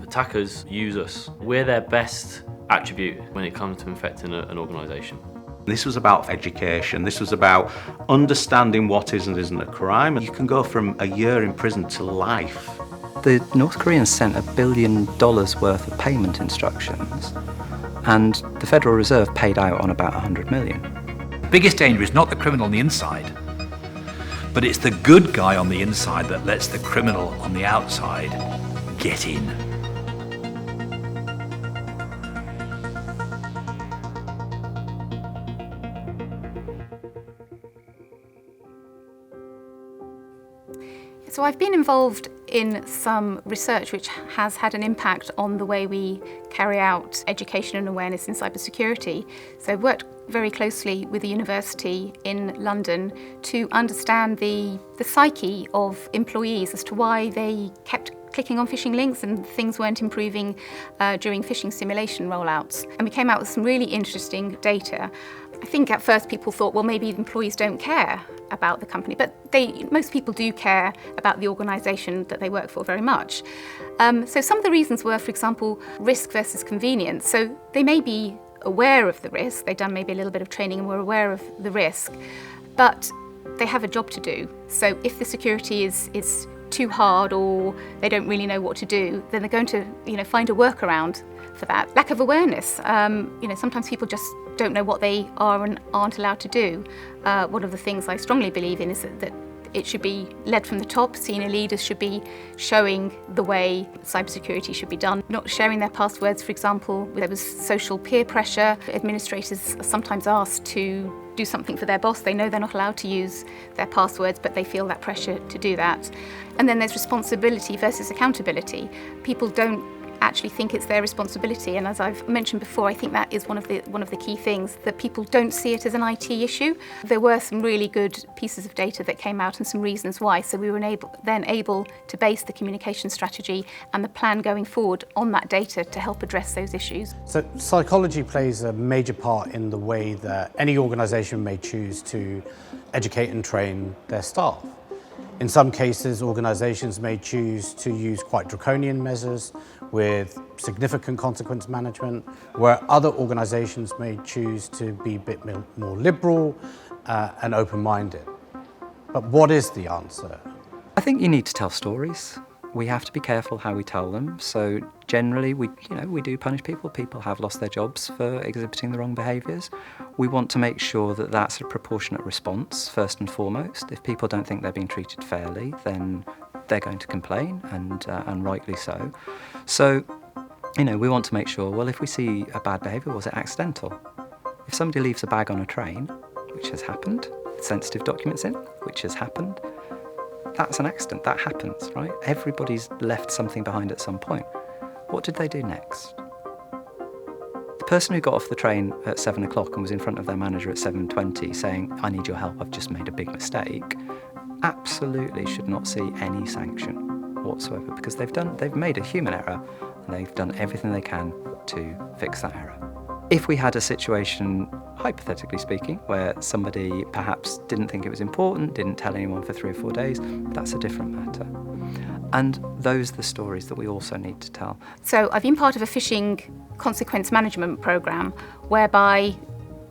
Attackers use us. We're their best attribute when it comes to infecting an organisation. This was about education. This was about understanding what is and isn't a crime. You can go from a year in prison to life. The North Koreans sent $1 billion worth of payment instructions, and the Federal Reserve paid out on about 100 million. The biggest danger is not the criminal on the inside, but it's the good guy on the inside that lets the criminal on the outside get in. So I've been involved in some research which has had an impact on the way we carry out education and awareness in cybersecurity. So I've worked very closely with the university in London to understand the psyche of employees as to why they kept clicking on phishing links and things weren't improving during phishing simulation rollouts. And we came out with some really interesting data. I think at first people thought, well, maybe employees don't care about the company, but most people do care about the organisation that they work for very much. So some of the reasons were, for example, risk versus convenience. So they may be aware of the risk, they've done maybe a little bit of training and were aware of the risk, but they have a job to do. So if the security is too hard or they don't really know what to do, then they're going to find a workaround for that. Lack of awareness. Sometimes people just don't know what they are and aren't allowed to do. One of the things I strongly believe in is that it should be led from the top. Senior leaders should be showing the way cybersecurity should be done. Not sharing their passwords, for example. There was social peer pressure. Administrators are sometimes asked to do something for their boss. They know they're not allowed to use their passwords, but they feel that pressure to do that. And then there's responsibility versus accountability. People don't actually think it's their responsibility, and as I've mentioned before, I think that is one of the key things, that people don't see it as an IT issue. There were some really good pieces of data that came out and some reasons why, so we were able to base the communication strategy and the plan going forward on that data to help address those issues. So psychology plays a major part in the way that any organisation may choose to educate and train their staff. In some cases, organisations may choose to use quite draconian measures with significant consequence management, where other organisations may choose to be a bit more liberal and open-minded. But what is the answer? I think you need to tell stories. We have to be careful how we tell them. So generally, we do punish people. People have lost their jobs for exhibiting the wrong behaviours. We want to make sure that that's a proportionate response, first and foremost. If people don't think they're being treated fairly, then they're going to complain, and rightly so. So, we want to make sure, well, if we see a bad behaviour, was it accidental? If somebody leaves a bag on a train, which has happened, with sensitive documents in, which has happened, that's an accident, that happens, right? Everybody's left something behind at some point. What did they do next? The person who got off the train at 7 o'clock and was in front of their manager at 7:20 saying, I need your help, I've just made a big mistake, absolutely should not see any sanction whatsoever, because they've made a human error and they've done everything they can to fix that error. If we had a situation, hypothetically speaking, where somebody perhaps didn't think it was important, didn't tell anyone for 3 or 4 days, that's a different matter. And those are the stories that we also need to tell. So I've been part of a phishing consequence management programme whereby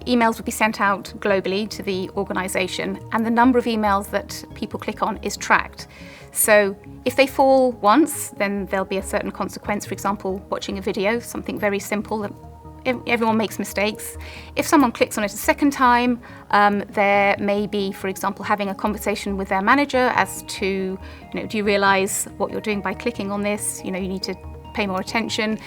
emails would be sent out globally to the organisation, and the number of emails that people click on is tracked. So if they fall once, then there'll be a certain consequence. For example, watching a video, something very simple that everyone makes mistakes. If someone clicks on it a second time, there may be, for example, having a conversation with their manager as to, do you realise what you're doing by clicking on this? You need to pay more attention.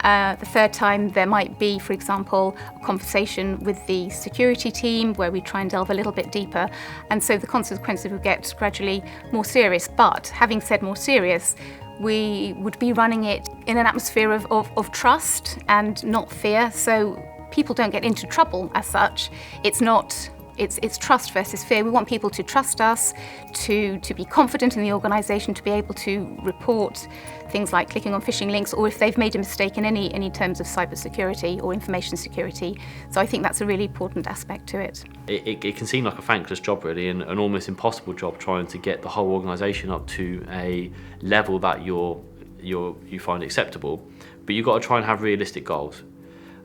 The third time, there might be, for example, a conversation with the security team where we try and delve a little bit deeper. And so the consequences will get gradually more serious. But having said more serious, we would be running it in an atmosphere of trust and not fear, so people don't get into trouble as such. It's trust versus fear. We want people to trust us, to be confident in the organisation, to be able to report things like clicking on phishing links, or if they've made a mistake in any terms of cybersecurity or information security. So I think that's a really important aspect to it. It can seem like a thankless job, really, and an almost impossible job, trying to get the whole organisation up to a level that you find acceptable, but you've got to try and have realistic goals.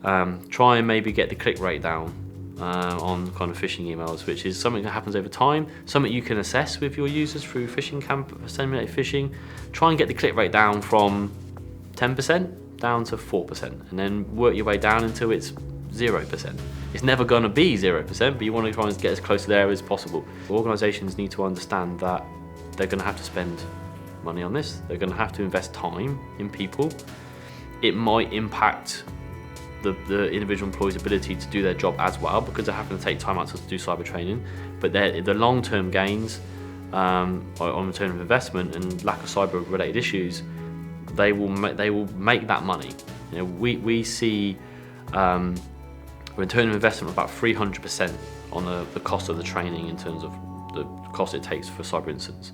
Try and maybe get the click rate down on kind of phishing emails, which is something that happens over time, something you can assess with your users through simulated phishing. Try and get the click rate down from 10% down to 4%, and then work your way down until it's 0%. It's never going to be 0%, but you want to try and get as close to there as possible. Organisations need to understand that they're going to have to spend money on this. They're going to have to invest time in people. It might impact the individual employee's ability to do their job as well, because they're having to take time out to do cyber training. But the long-term gains on return of investment and lack of cyber-related issues, they will make that money. You know, we see return of investment of about 300% on the cost of the training in terms of the cost it takes for cyber incidents.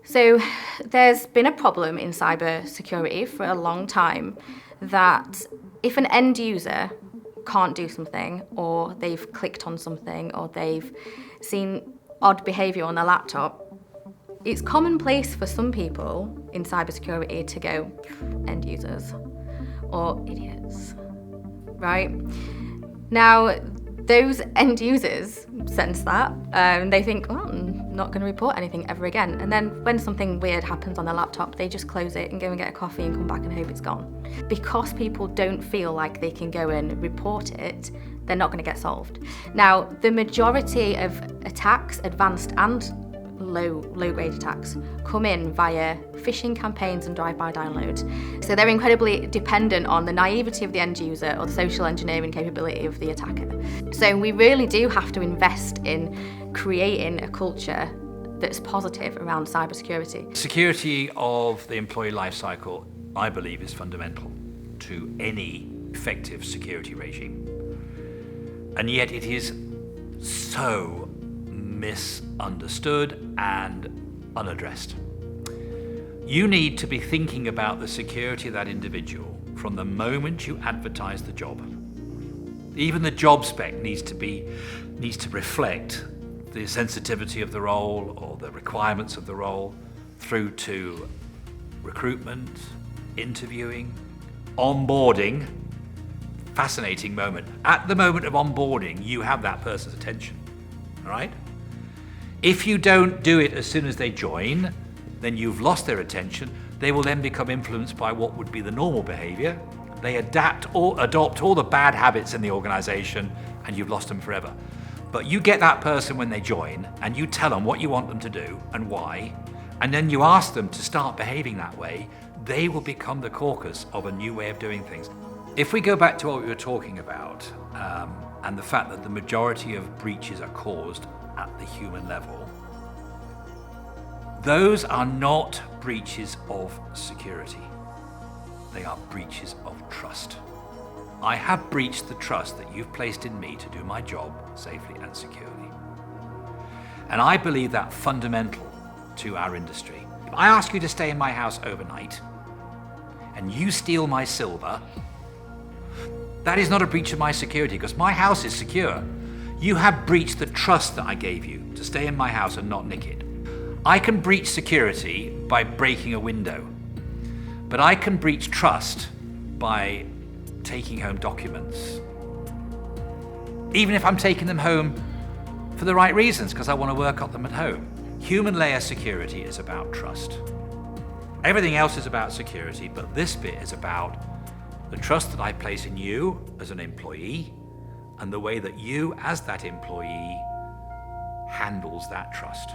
So there's been a problem in cyber security for a long time that if an end user can't do something, or they've clicked on something, or they've seen odd behaviour on their laptop, it's commonplace for some people in cybersecurity to go, end users, or idiots, right? Now, those end users sense that, they think, well, I'm not going to report anything ever again. And then when something weird happens on their laptop, they just close it and go and get a coffee and come back and hope it's gone. Because people don't feel like they can go and report it, they're not going to get solved. Now, the majority of attacks, advanced and low-grade attacks, come in via phishing campaigns and drive-by downloads. So they're incredibly dependent on the naivety of the end user or the social engineering capability of the attacker. So we really do have to invest in creating a culture that's positive around cybersecurity. Security of the employee lifecycle, I believe, is fundamental to any effective security regime. And yet it is so misunderstood and unaddressed. You need to be thinking about the security of that individual from the moment you advertise the job. Even the job spec needs to reflect the sensitivity of the role or the requirements of the role, through to recruitment, interviewing, onboarding. Fascinating moment. At the moment of onboarding, you have that person's attention, all right? If you don't do it as soon as they join, then you've lost their attention. They will then become influenced by what would be the normal behavior. They adopt all the bad habits in the organization, and you've lost them forever. But you get that person when they join, and you tell them what you want them to do and why, and then you ask them to start behaving that way, they will become the caucus of a new way of doing things. If we go back to what we were talking about, and the fact that the majority of breaches are caused at the human level, those are not breaches of security. They are breaches of trust. I have breached the trust that you've placed in me to do my job safely and securely. And I believe that fundamental to our industry. If I ask you to stay in my house overnight, and you steal my silver, that is not a breach of my security, because my house is secure. You have breached the trust that I gave you to stay in my house and not nick it. I can breach security by breaking a window, but I can breach trust by taking home documents. Even if I'm taking them home for the right reasons, because I want to work on them at home. Human layer security is about trust. Everything else is about security, but this bit is about the trust that I place in you as an employee, and the way that you, as that employee, handles that trust.